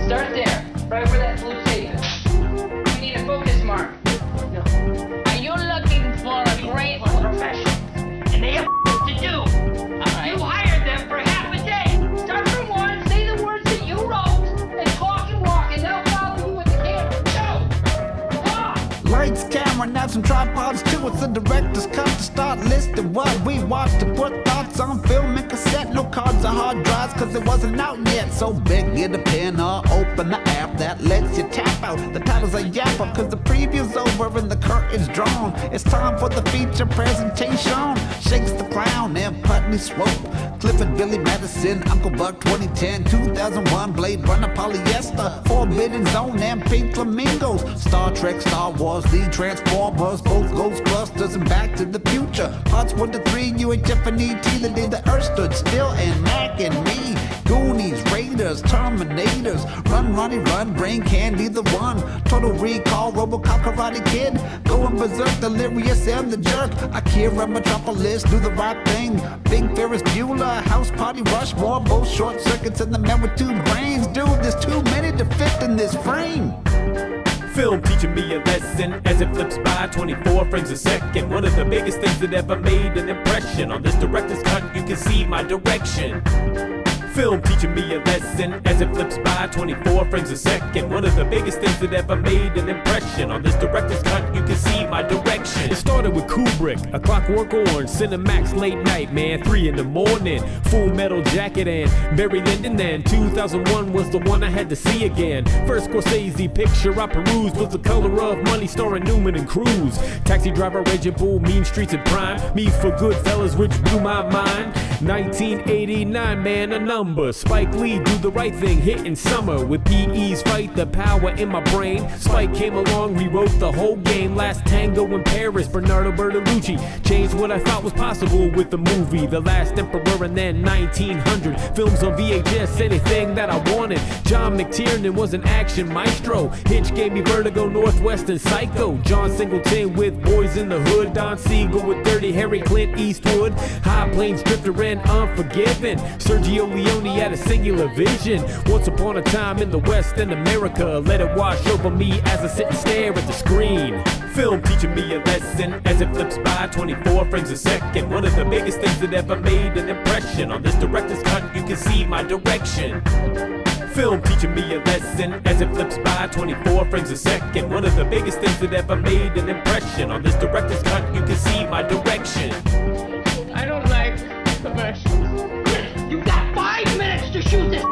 Start there, right where that blue tape is. We need a focus mark. Are you looking for a great Professional. And they have to do. Alright. You hired them for half a day. Start from one, say the words that you wrote, and talk and walk, and they'll follow you with the camera. Go! Talk! Lights, camera, now some tripods too. It's the director's cut to start listing what we watched to put thoughts on film and cassette. No cards or hard drives cause it wasn't out yet. So big, get a pen or open the app that lets you tap out. The titles are yapper cause the preview's over and the curtain's drawn. It's time for the feature presentation. Shakes the Clown and Putney Swope, Clifford, Billy Madison, Uncle Buck, 2010, 2001, Blade Runner, Polyester, Forbidden Zone and Pink Flamingos, Star Trek, Star Wars, the Transformers, both Ghostbusters and Back to the Future, Parts 1 to 3, you and Tiffany T, the day the Earth stood still, and Mac and me, Goonies, Raiders, Terminators, Run, Ronnie, Run, Brain Candy, the one, Total Recall, RoboCop, Karate Kid, Going Berserk, Delirious and the Jerk, Akira, Metropolis, Do the Right Thing, Big Ferris Bueller, House Party, Rushmore, both Short Circuits and the Man with Two Brains. Dude, there's too many to fit in this frame. Film teaching me a lesson as it flips by 24 frames a second. One of the biggest things that ever made an impression. On this director's cut, you can see my direction. Film teaching me a lesson as it flips by 24 frames a second. One of the biggest things that ever made an impression. On this director's cut, you can see my direction. It started with Kubrick, A Clockwork Orange, Cinemax Late Night, man, 3 in the morning, Full Metal Jacket and Barry Lyndon. Then 2001 was the one I had to see again. First Scorsese picture I perused was The Color of Money, starring Newman and Cruz. Taxi Driver, Raging Bull, Mean Streets and Prime, Me for Goodfellas, which blew my mind. 1989, man, a number. Spike Lee, Do the Right Thing, hitting summer with PE's Fight the Power in My Brain. Spike came along, rewrote the whole game. Last Tango in Paris, Bernardo Bertolucci changed what I thought was possible with the movie The Last Emperor, and then 1900 films on VHS, anything that I wanted. John McTiernan was an action maestro. Hitch gave me Vertigo, Northwest and Psycho. John Singleton with Boys in the Hood. Don Siegel with Dirty Harry, Clint Eastwood, High Plains Drifter and Unforgiven. Sergio Leone had a singular vision. Once upon a time in the West and America, let it wash over me as I sit and stare at the screen. Film teaching me a lesson as it flips by 24 frames a second. One of the biggest things that ever made an impression. On this director's cut, you can see my direction. Film teaching me a lesson as it flips by 24 frames a second. One of the biggest things that ever made an impression. On this director's cut, you can see my direction. I don't like commercials. You got 5 minutes to shoot this.